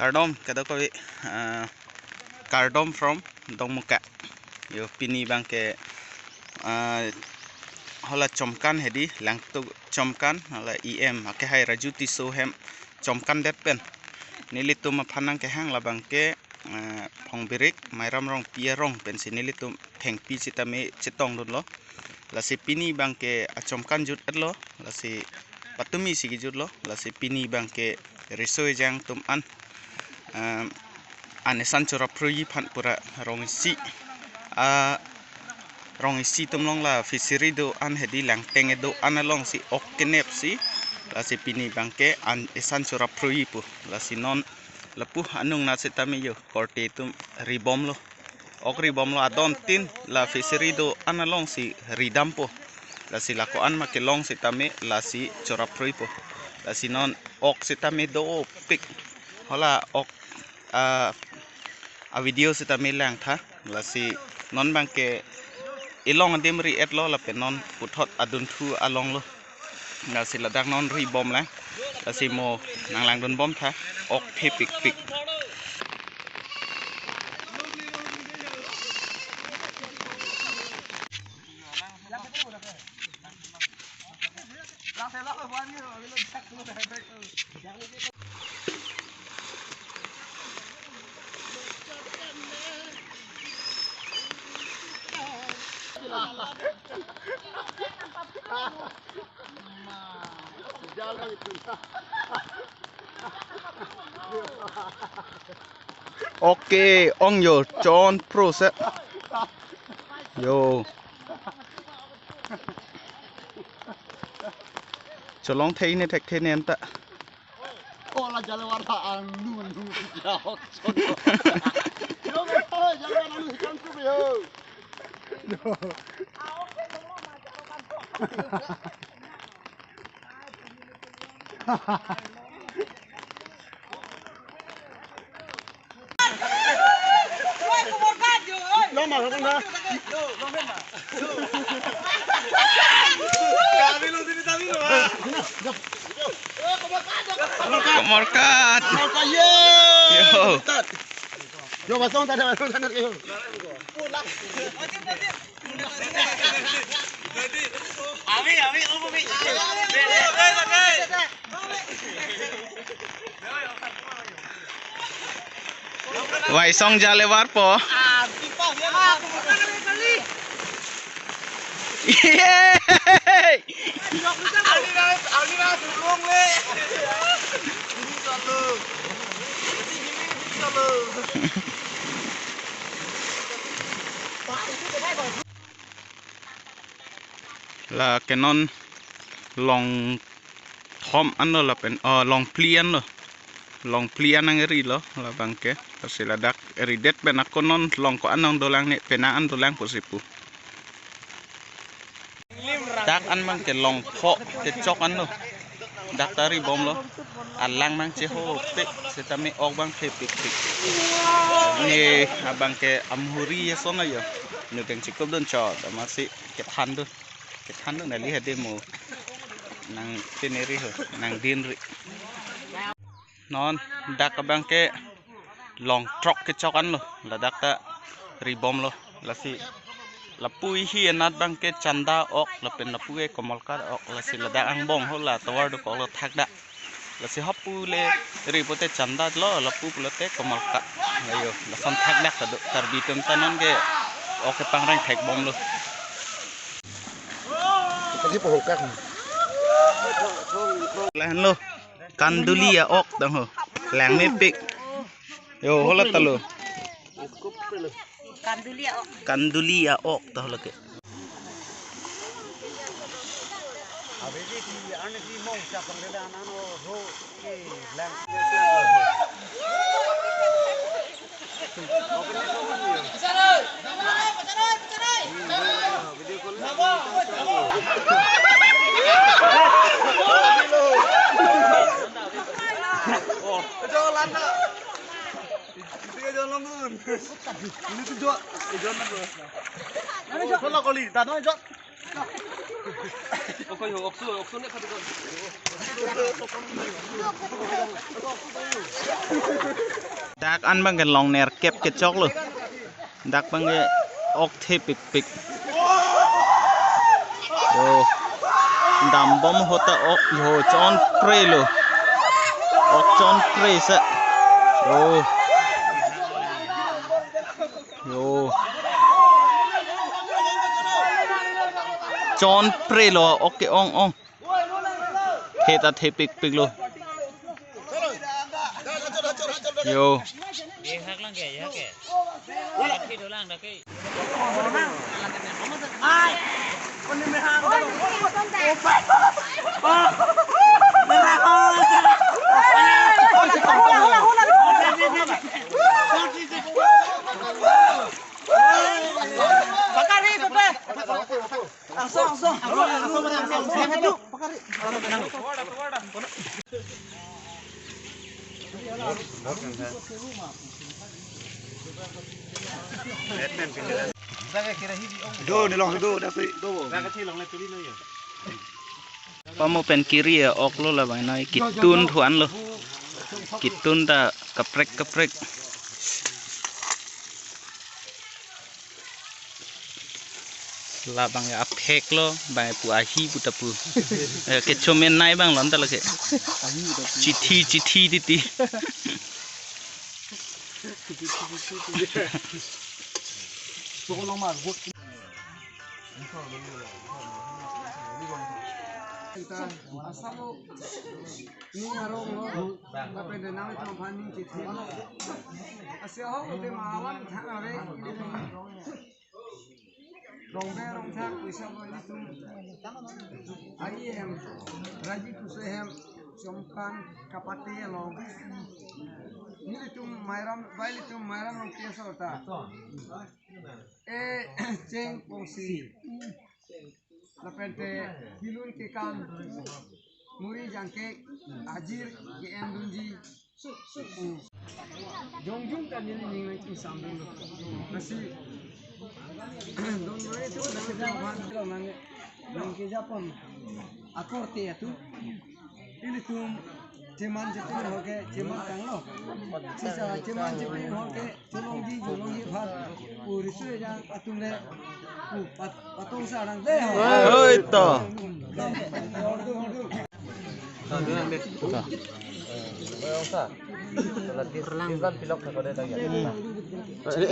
Cardom kada ko cardom from Dongmuka yo pini bangke hola chomkan hedi langtu chomkan hola ake hai rajuti sohem chomkan depen nilitum phanang ke hang la bangke phongbirik mairam rong pia rong pensi nilitum thengpi chitame chitong lo la si pini bangke chomkan jut lo la si patumi sigi jut lo la si pini bangke risoi jang tum an anesan chora proi phan pura rong isi tumlong la fishery do an hedi lang tenge do analong si okkenep si la si pini bangke an esan chora proi pu la si non lapu anung na setami yo korte tum ribom lo ok ribom lo adon tin la fishery do analong si ridampo la si lako an makelong setame la si chora proi pu la si non ok setame do pik hola ok a video setame lang tha la si non bangke ilong demri etlo la penon puthot adun thu along lo la si ladak non ri bom la si mo nang lang dun bom tha ok phe pik pik Oke, ong yo John proses yo cholong thấy này thạch thế này ta oh là jalan warna anu jauh yo betul jalan anu hitam tu yo lo mà không đó Komorkat yo yo pasong tadi yo Ami umumi Wai song jale war po là cái non lòng thom ăn là pen lòng plian lo long plian ang eri lo la bangke sila dak eri det ben akonon long ko anong dolang ne penaan dolang posipu dak an mang ke long pho ke chok an lo dak tari bom lo alang mang che ho pik setame ok bang phe pik pik ni abang ke amhuri ya sona yo nu teng chikop don cho masih ke than do na li hade mo nang teneri ho nang din ri non dak abang ke long trok ke chokan lo la dak ta ribom lo la si la pui hi anat bang ke chanda ok la pen la pui komolkar ok la si la dak ang bong ho la tawar do ko lo thak da la si hopu le ripote chanda lo la pu pulote komolka ayo la son thak dak ta tar bitum tanon ke ok pangrang thak bom lo tadi pohon lan lo kandulia ok dang ho lang me pik yo hola talo kandulia ok ta hola ke abedi di ane di mong sa panglela anano ho ke lang ini tuh jok, jok mana? Ini jok, kalau kali, tanah jok. dak an bang ke long ner kep ke chok lo dak bang ke ok the pik pik yo dam bom hota ok yo chon pre lo ok chon pre sa yo chon pre lo ok ong ong the ta the pik pik lo yo Pamu pen kiri ya ok lo lah bang nai kitun tuan lo kitun ta keprek lah bang ya apek lo bang pu ahi pu tapu ke chomen nai bang lon ta lo ke cithi titi asalo ni arong lo tapi denang cuma paning citi asal ho de mawan thangare rongbe rongthak bisa bali tum ayem raji kusehem somkan kapate lo ni tum mairam bali tum mairam lo kesota ceng pongsi lapente hilun ke kan muri jangke ajir ke endunji jongjung kan ini ning ki sambil masih don muri tu nang ke japon akorte itu ini tum ceman jepin hoke ceman kanglo sisa ceman jepin hoke julongji bhat purisu jang atunle patung sarang deh oi to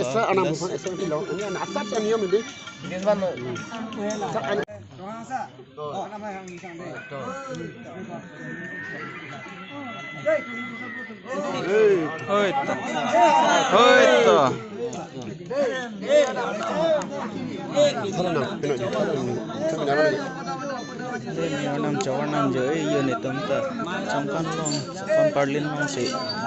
esa anak bukan esa pilok ini anak asap yang niam ini oi to nam chawan nam joi yo ne tum ta sam kan long kon parlin long se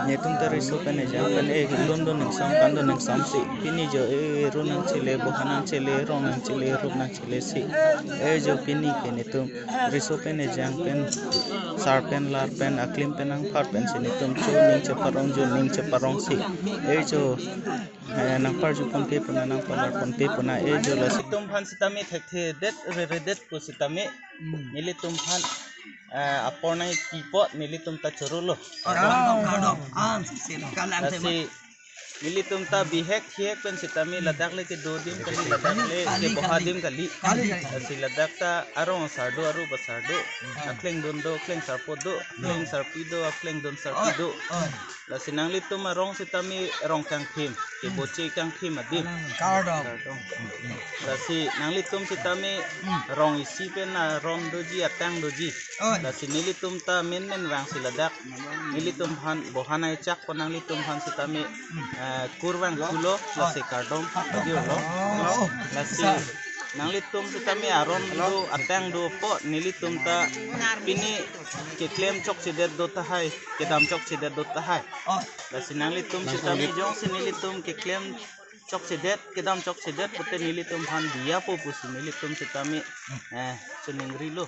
ne tum ta riso pen e jam pen e london ning sam kan don ning sam se pini jo e runang chile bohanan chile ronang chile rupna chile se e jo pini ke ne tum riso pen e jam pen sar pen lar pen aklim pen ang phar pen se ne tum cho ning che parong jo ning che parong se e jo nang par ju pon pe puna nang par pon pe puna e jo la tum phan sitami thek det re det pu sitami nili tum phan apornai kipo nili tum ta chorulo si nili tum ta bihek hiek pen sitami ladak le ke do dim kali ladak le ke bohadim kali si ladak ta arong sardo aru basardo akleng dondo kleng sarpodo kleng sarpido akleng don sarpido la sinang li tum arong sitami rong kang thim ke boche kang thim adim la si nang li tum sitami rong isi pen na rong doji atang doji la si nili tum ta men wang si ladak nili tum han bohanai chak panang li tum han sitami kurwang kulo la si kardom dio lo la si nang li tum sitami aron do atang do po nili tum ta pini ke klem chok sidet do ta hai ke dam chok sidet do ta hai la si nang li tum sitami jong si nili tum ke klem chok sidet ke dam chok sidet pute nili tum han dia po pusi nili tum sitami chuningri lo